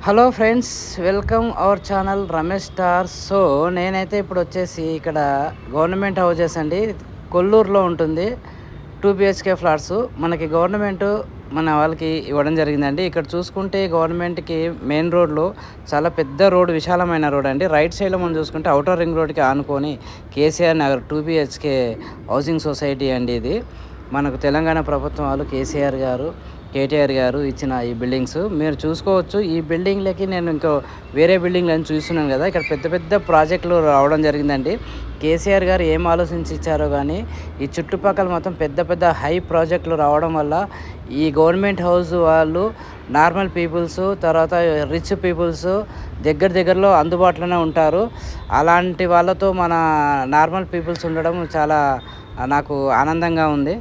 Hello friends, welcome our channel Ramesh star. So నేనైతే ఇప్పుడు వచ్చేసి ఇక్కడ గవర్నమెంట్ హౌజెస్ అండి, కొల్లూరులో ఉంటుంది. 2 BHK ఫ్లాట్స్ మనకి గవర్నమెంట్ మన వాళ్ళకి ఇవ్వడం జరిగిందండి. ఇక్కడ చూసుకుంటే గవర్నమెంట్కి మెయిన్ రోడ్లో చాలా పెద్ద రోడ్, విశాలమైన రోడ్ అండి. రైట్ సైడ్లో మనం చూసుకుంటే అవుటర్ రింగ్ రోడ్కి ఆనుకొని KCR Nagar 2 BHK housing society అండి. ఇది మనకు తెలంగాణ ప్రభుత్వం వాళ్ళు కేసీఆర్ గారు, కేటీఆర్ గారు ఇచ్చిన ఈ బిల్డింగ్స్ మీరు చూసుకోవచ్చు. ఈ బిల్డింగ్లకి నేను ఇంకో వేరే బిల్డింగ్లను చూస్తున్నాను కదా, ఇక్కడ పెద్ద పెద్ద ప్రాజెక్టులు రావడం జరిగిందండి. కేసీఆర్ గారు ఏం ఆలోచించి ఇచ్చారో కానీ ఈ చుట్టుపక్కల మొత్తం పెద్ద పెద్ద హై ప్రాజెక్టులు రావడం వల్ల ఈ గవర్నమెంట్ హౌస్ వాళ్ళు నార్మల్ పీపుల్స్, తర్వాత రిచ్ పీపుల్స్ దగ్గరలో అందుబాటులోనే ఉంటారు. అలాంటి వాళ్ళతో మన నార్మల్ పీపుల్స్ ఉండడం చాలా నాకు ఆనందంగా ఉంది.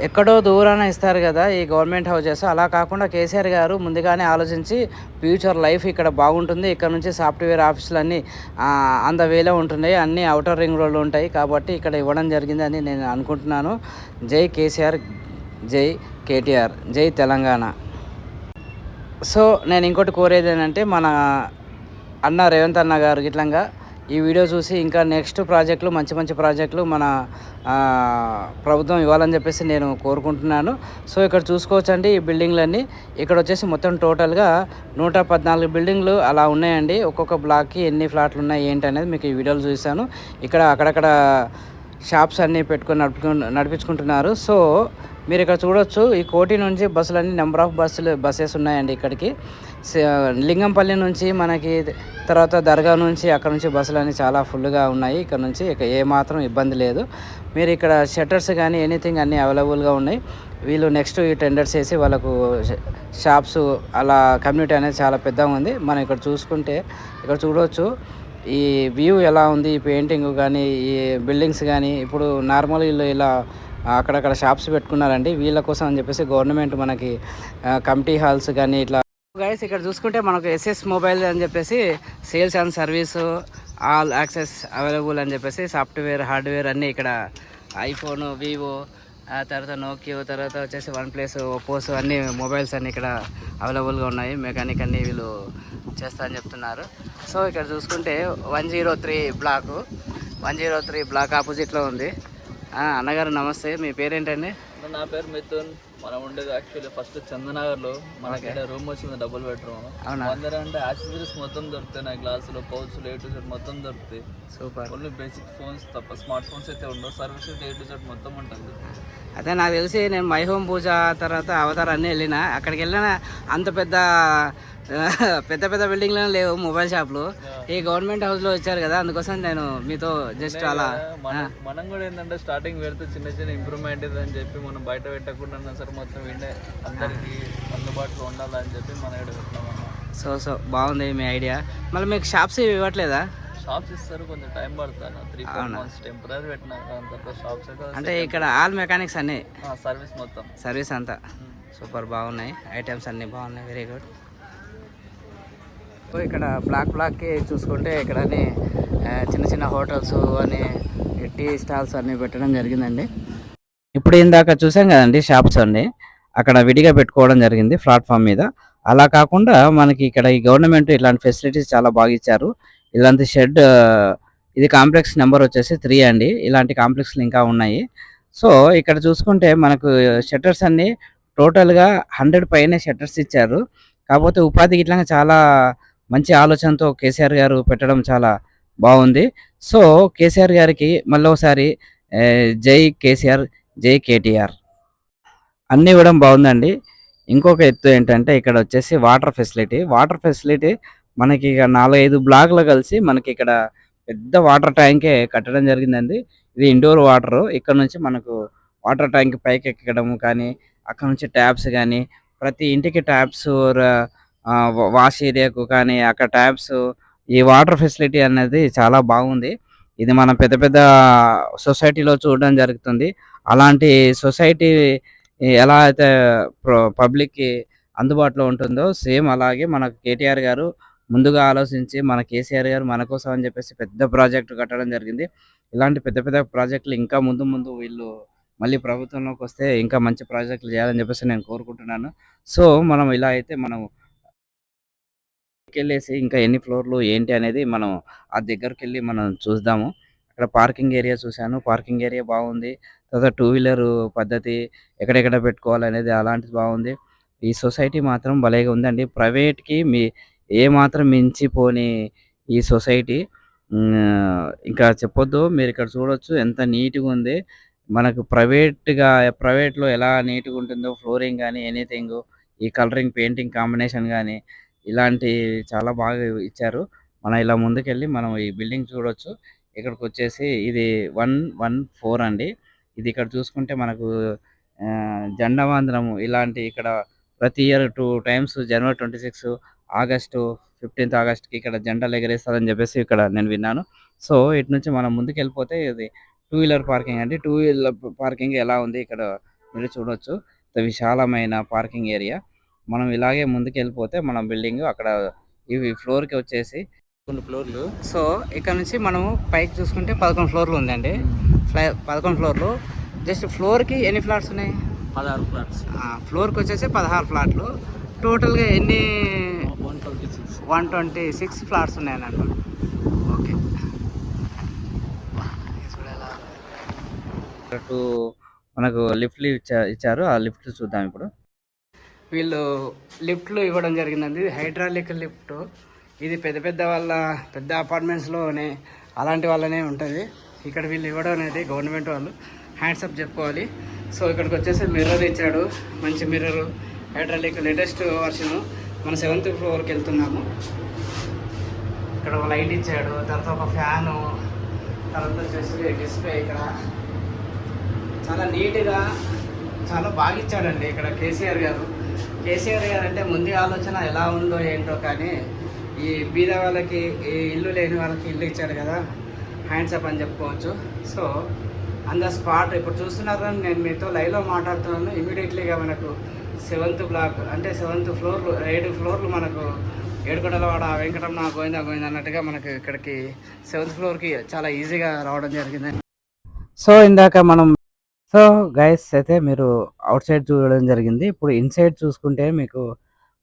ఎక్కడో దూరాన ఇస్తారు కదా ఈ గవర్నమెంట్ హౌజెస్, అలా కాకుండా కేసీఆర్ గారు ముందుగానే ఆలోచించి ఫ్యూచర్ లైఫ్ ఇక్కడ బాగుంటుంది, ఇక్కడ నుంచి సాఫ్ట్వేర్ ఆఫీసులు అన్నీ ఆన్ ద వేలో ఉంటున్నాయి, అన్నీ అవుటర్ రింగ్ రోడ్లు ఉంటాయి కాబట్టి ఇక్కడ ఇవ్వడం జరిగిందని నేను అనుకుంటున్నాను. జై కేసీఆర్, జై కేటీఆర్, జై తెలంగాణ. సో నేను ఇంకోటి కోరేది ఏంటంటే మన అన్న రేవంత్ అన్న గారు గిట్లంగా ఈ వీడియో చూసి ఇంకా నెక్స్ట్ ప్రాజెక్టులు, మంచి మంచి ప్రాజెక్టులు మన ప్రభుత్వం ఇవ్వాలని చెప్పేసి నేను కోరుకుంటున్నాను. సో ఇక్కడ చూసుకోవచ్చండి ఈ బిల్డింగ్లన్నీ. ఇక్కడ వచ్చేసి మొత్తం టోటల్గా 114 బిల్డింగ్లు అలా ఉన్నాయండి. ఒక్కొక్క బ్లాక్కి ఎన్ని ఫ్లాట్లు ఉన్నాయి ఏంటి అనేది మీకు ఈ వీడియోలో చూశాను. ఇక్కడ అక్కడక్కడ షాప్స్ అన్నీ పెట్టుకొని నడిపించుకుంటున్నారు. సో మీరు ఇక్కడ చూడొచ్చు, ఈ కోటి నుంచి బస్సులన్నీ నెంబర్ ఆఫ్ బస్సెస్ ఉన్నాయండి ఇక్కడికి. లింగంపల్లి నుంచి మనకి, తర్వాత దర్గా నుంచి, అక్కడ నుంచి బస్సులు అన్నీ చాలా ఫుల్గా ఉన్నాయి. ఇక్కడ నుంచి ఏమాత్రం ఇబ్బంది లేదు. మీరు ఇక్కడ షట్టర్స్ కానీ ఎనీథింగ్ అన్నీ అవైలబుల్గా ఉన్నాయి. వీళ్ళు నెక్స్ట్ ఈ టెండర్స్ వేసి వాళ్ళకు షాప్స్, అలా కమ్యూనిటీ అనేది చాలా పెద్దగా ఉంది. మనం ఇక్కడ చూసుకుంటే ఇక్కడ చూడవచ్చు ఈ వ్యూ ఎలా ఉంది, ఈ పెయింటింగ్ కానీ, ఈ బిల్డింగ్స్ కానీ. ఇప్పుడు నార్మల్ వీళ్ళు ఇలా అక్కడక్కడ షాప్స్ పెట్టుకున్నారండి వీళ్ళ కోసం అని చెప్పేసి గవర్నమెంట్ మనకి కమిటీ హాల్స్ కానీ ఇట్లా. గైస్ ఇక్కడ చూసుకుంటే మనకు ఎస్ఎస్ మొబైల్ అని చెప్పేసి sales and service, all access available అని చెప్పేసి సాఫ్ట్వేర్, హార్డ్వేర్ అన్నీ ఇక్కడ ఐఫోన్, వివో, తర్వాత నోకియో, తర్వాత వచ్చేసి OnePlus, ఒప్పోస్ అన్ని మొబైల్స్ అన్నీ ఇక్కడ అవైలబుల్గా ఉన్నాయి. మెకానిక్ అన్నీ వీళ్ళు చేస్తా అని చెప్తున్నారు. సో ఇక్కడ చూసుకుంటే 103 బ్లాక్ ఆపోజిట్లో ఉంది. అన్నగారు నమస్తే, మీ పేరేంటండి? నా పేరు మిథున్. మనం ఉండేది యాక్చువల్లీ ఫస్ట్ చందనగర్లో. మనకి రూమ్ వచ్చింది, డబుల్ బెడ్రూమ్. అందరూ అంటే యాక్సెసరీస్ మొత్తం దొరుకుతాయి, గ్లాసులు, పౌచ్లు, A to Z మొత్తం దొరుకుతాయి. సూపర్. ఓన్లీ బేసిక్ ఫోన్స్ తప్ప స్మార్ట్ ఫోన్స్ అయితే ఉండవు. సర్వీసెస్ A to Z మొత్తం ఉంటుంది. అదే నాకు తెలిసి నేను మై హోమ్ పూజ, తర్వాత అవతార్ అన్నీ వెళ్ళిన, అక్కడికి వెళ్ళిన అంత పెద్ద పెద్ద బిల్డింగ్లో లేవు మొబైల్ షాప్లు. ఈ గవర్నమెంట్ హౌస్లో వచ్చారు కదా, అందుకోసం నేను మీతో జస్ట్ అలా. మనం కూడా ఏంటంటే స్టార్టింగ్ పెడితే చిన్న చిన్న ఇంప్రూవ్మెంట్ అని చెప్పి మనం బయట పెట్టకుండా సరే మొత్తం విండే అందరికీ అందుబాటులో ఉండాలని చెప్పి మనం ఇక్కడ పెట్టినామన్నా. సో బాగుంది మీ ఐడియా. మళ్ళీ మీకు షాప్స్ ఇవ్వట్లేదా? షాప్స్ ఇస్తారు, కొంచెం టైం పడుతుంది. 3-4 months టెంపరీ పెట్టినా షాప్స్ అయితే. అంటే ఇక్కడ ఆల్ మెకానిక్స్ అన్నీ, సర్వీస్ మొత్తం, సర్వీస్ అంతా సూపర్ బాగున్నాయి. ఐటమ్స్ అన్నీ బాగున్నాయి, వెరీ గుడ్. ఇక్కడ బ్లాక్కి చూసుకుంటే ఇక్కడ అన్ని చిన్న హోటల్స్ అని, టీ స్టాల్స్ అన్నీ పెట్టడం జరిగిందండి. ఇప్పుడు ఇందాక చూసాం కదండి షాప్స్ అన్నీ, అక్కడ విడిగా పెట్టుకోవడం జరిగింది ప్లాట్ఫామ్ మీద. అలా కాకుండా మనకి ఇక్కడ ఈ గవర్నమెంట్ ఇలాంటి ఫెసిలిటీస్ చాలా బాగా ఇచ్చారు. ఇలాంటి షెడ్, ఇది కాంప్లెక్స్ నెంబర్ వచ్చేసి 3 అండి. ఇలాంటి కాంప్లెక్స్లు ఇంకా ఉన్నాయి. సో ఇక్కడ చూసుకుంటే మనకు షట్టర్స్ అన్నీ టోటల్గా 100 పైనే షట్టర్స్ ఇచ్చారు. కాకపోతే ఉపాధికి ఇట్లా చాలా మంచి ఆలోచనతో కేసీఆర్ గారు పెట్టడం చాలా బాగుంది. సో కేసీఆర్ గారికి మళ్ళీ ఒకసారి జై కేసీఆర్, జై కేటీఆర్. అన్నీ కూడా బాగుందండి. ఇంకొక ఎత్తు ఏంటంటే ఇక్కడ వచ్చేసి వాటర్ ఫెసిలిటీ మనకి ఇక 4-5 బ్లాక్లు కలిసి మనకి ఇక్కడ పెద్ద వాటర్ ట్యాంకే కట్టడం జరిగిందండి. ఇది ఇండోర్ వాటరు. ఇక్కడ నుంచి మనకు వాటర్ ట్యాంక్ పైకి ఎక్కడం కానీ, అక్కడ నుంచి ట్యాప్స్ కానీ, ప్రతి ఇంటికి ట్యాప్స్, వాష్ ఏరియాకు కానీ అక్కడ ట్యాప్స్, ఈ వాటర్ ఫెసిలిటీ అనేది చాలా బాగుంది. ఇది మనం పెద్ద సొసైటీలో చూడడం జరుగుతుంది. అలాంటి సొసైటీ ఎలా అయితే పబ్లిక్కి అందుబాటులో ఉంటుందో సేమ్ అలాగే మన కేటీఆర్ గారు ముందుగా ఆలోచించి, మన కేసీఆర్ గారు మన కోసం అని చెప్పేసి పెద్ద ప్రాజెక్టు కట్టడం జరిగింది. ఇలాంటి పెద్ద ప్రాజెక్టులు ఇంకా ముందు వీళ్ళు మళ్ళీ ప్రభుత్వంలోకి వస్తే ఇంకా మంచి ప్రాజెక్టులు చేయాలని చెప్పేసి నేను కోరుకుంటున్నాను. సో మనం ఇలా అయితే మనం వెళ్ళేసి ఇంకా ఎన్ని ఫ్లోర్లు ఏంటి అనేది మనం ఆ దగ్గరికి వెళ్ళి మనం చూద్దాము. అక్కడ పార్కింగ్ ఏరియా చూశాను. పార్కింగ్ ఏరియా బాగుంది. తర్వాత టూ వీలర్ పద్ధతి ఎక్కడెక్కడ పెట్టుకోవాలనేది అలాంటిది బాగుంది. ఈ సొసైటీ మాత్రం భలేగా ఉందండి. ప్రైవేట్‌కి ఏ మాత్రం మించిపోని ఈ సొసైటీ. ఇంకా చెప్పొద్దు. మీరు ఇక్కడ చూడొచ్చు ఎంత నీట్‌గా ఉంది. మనకు ప్రైవేట్‌లో ఎలా నీట్‌గా ఉంటుందో ఫ్లోరింగ్ గాని, ఎనీథింగ్ ఈ కలరింగ్, పెయింటింగ్ కాంబినేషన్ గాని ఇలాంటి చాలా బాగా ఇచ్చారు. మనం ఇలా ముందుకెళ్ళి మనం ఈ బిల్డింగ్ చూడొచ్చు. ఇక్కడికొచ్చేసి ఇది 114 అండి. ఇది ఇక్కడ చూసుకుంటే మనకు జెండా వందనం ఇలాంటి ఇక్కడ ప్రతి ఇయర్ 2 టైమ్స్ జనవరి 26, ఆగస్టు 15థ్ ఆగస్ట్‌కి ఇక్కడ జెండాలు ఎగరేస్తారని చెప్పేసి ఇక్కడ నేను విన్నాను. సో, ఇటు నుంచి మనం ముందుకెళ్ళిపోతే ఇది టూ వీలర్ పార్కింగ్ అండి. టూ వీలర్ పార్కింగ్ ఎలా ఉంది ఇక్కడ మీరు చూడొచ్చు. విశాలమైన పార్కింగ్ ఏరియా. మనం ఇలాగే ముందుకెళ్ళిపోతే మన బిల్డింగ్ అక్కడ ఇవి ఫ్లోర్‌కి వచ్చేసి కొన్ని ఫ్లోర్లు. సో, ఇక్కడ నుంచి మనము పైకి చూసుకుంటే 11 ఫ్లోర్లు ఉందండి. 11 ఫ్లోర్లు. జస్ట్ ఫ్లోర్‌కి ఎన్ని ఫ్లాట్స్ ఉన్నాయి? 16 ఫ్లాట్స్. ఫ్లోర్‌కి వచ్చేసి 16 ఫ్లాట్లు. టోటల్‌గా ఎన్ని? 126. 126 ఫ్లాట్స్ ఉన్నాయన్నమాట. ఓకే. మనకు లిఫ్ట్లు ఇచ్చారు. ఆ లిఫ్ట్లు చూద్దాం ఇప్పుడు. వీళ్ళు లిఫ్ట్లు ఇవ్వడం జరిగిందండి. Hydraulic lift. ఇది పెద్ద అపార్ట్మెంట్స్లోనే అలాంటి వాళ్ళనే ఉంటుంది. ఇక్కడ వీళ్ళు ఇవ్వడం అనేది గవర్నమెంట్ వాళ్ళు హ్యాండ్సప్ చెప్పుకోవాలి. సో ఇక్కడికి వచ్చేసి మిర్రర్ ఇచ్చాడు. మంచి మిర్రర్ హైడ్రాలిక్ లేటెస్ట్ వర్షన్. మనం 7th ఫ్లోర్కి వెళ్తున్నాము. ఇక్కడ ఒక లైట్ ఇచ్చాడు. తర్వాత ఒక ఫ్యాను, తర్వాత వచ్చేసి డిస్ప్లే. ఇక్కడ చాలా నీట్గా చాలా బాగా ఇచ్చాడండి ఇక్కడ కేసీఆర్ గారు అంటే ముందు ఆలోచన ఎలా ఉందో ఏంటో, కానీ ఈ బీద వాళ్ళకి, ఈ ఇల్లు లేని వాళ్ళకి ఇల్లు ఇచ్చాడు కదా, హ్యాండ్సప్ అని చెప్పుకోవచ్చు. సో ఆన్ ద స్పాట్ ఇప్పుడు చూస్తున్నారు. నేను మీతో లైవ్లో మాట్లాడుతున్నాను. ఇమీడియట్లీగా మనకు 7th బ్లాక్ అంటే 7th ఫ్లోర్, 7 ఫ్లోర్లు మనకు ఏడుకొండలవాడ వెంకటరమణ గోవిందా అన్నట్టుగా మనకు ఇక్కడికి 7th ఫ్లోర్కి చాలా ఈజీగా రావడం జరిగింది. సో ఇందాక మనం గైస్ అయితే మీరు అవుట్ సైడ్ చూడడం జరిగింది. ఇప్పుడు ఇన్సైడ్ చూసుకుంటే మీకు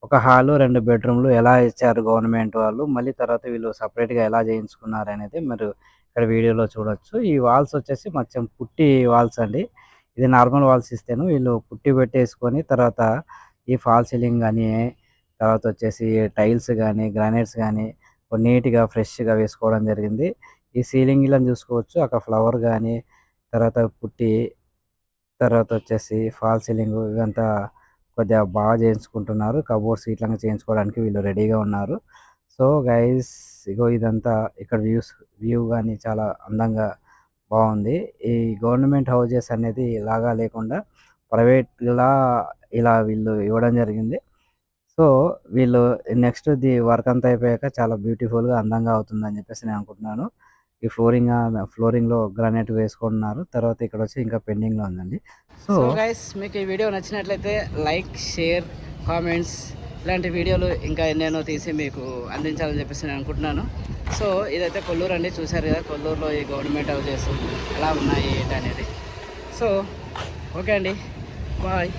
ఒక హాలు, 2 బెడ్రూమ్లు ఎలా ఇచ్చారు గవర్నమెంట్ వాళ్ళు. మళ్ళీ తర్వాత వీళ్ళు సపరేట్‌గా ఎలా చేయించుకున్నారు అనేది మీరు ఇక్కడ వీడియోలో చూడొచ్చు. ఈ వాల్స్ వచ్చేసి మొత్తం పుట్టి వాల్స్ అండి. ఇది నార్మల్ వాల్స్ ఇస్తేను వీళ్ళు పుట్టి పెట్టేసుకొని తర్వాత ఈ ఫాల్ సీలింగ్ కానీ, తర్వాత వచ్చేసి టైల్స్ కానీ, గ్రానైట్స్ కానీ నీట్‌గా ఫ్రెష్‌గా వేసుకోవడం జరిగింది. ఈ సీలింగ్ ఇలా చూసుకోవచ్చు. అక్కడ ఫ్లవర్ కానీ, తర్వాత పుట్టి, తర్వాత వచ్చేసి ఫాల్ సీలింగ్ ఇవంతా కొద్దిగా బాగా చేయించుకుంటున్నారు. కబోర్డ్స్ ఇట్లా చేయించుకోవడానికి వీళ్ళు రెడీగా ఉన్నారు. సో గైస్ ఇగో ఇదంతా ఇక్కడ వ్యూ కానీ చాలా అందంగా బాగుంది. ఈ గవర్నమెంట్ హౌజెస్ అనేది ఇలాగా లేకుండా ప్రైవేట్‌లా ఇలా వీళ్ళు ఇవ్వడం జరిగింది. సో వీళ్ళు నెక్స్ట్ వర్క్ అంతా అయిపోయాక చాలా బ్యూటిఫుల్‌గా అందంగా అవుతుందని చెప్పేసి నేను అనుకుంటున్నాను. ఈ ఫ్లోరింగ్‌లో గ్రానైట్ వేసుకుంటున్నారు. తర్వాత ఇక్కడ వచ్చి ఇంకా పెండింగ్‌లో ఉందండి. సో గైస్ మీకు ఈ వీడియో నచ్చినట్లయితే లైక్, షేర్, కామెంట్స్ ఇలాంటి వీడియోలు ఇంకా ఎన్నెన్నో తీసి మీకు అందించాలని చెప్పేసి నేను అనుకుంటున్నాను. సో ఇదైతే కొల్లూరు అండి. చూశారు కదా కొల్లూరులో ఈ గవర్నమెంట్ హౌజెస్ ఎలా ఉన్నాయి ఏంటి అనేది. సో ఓకే అండి, బాయ్.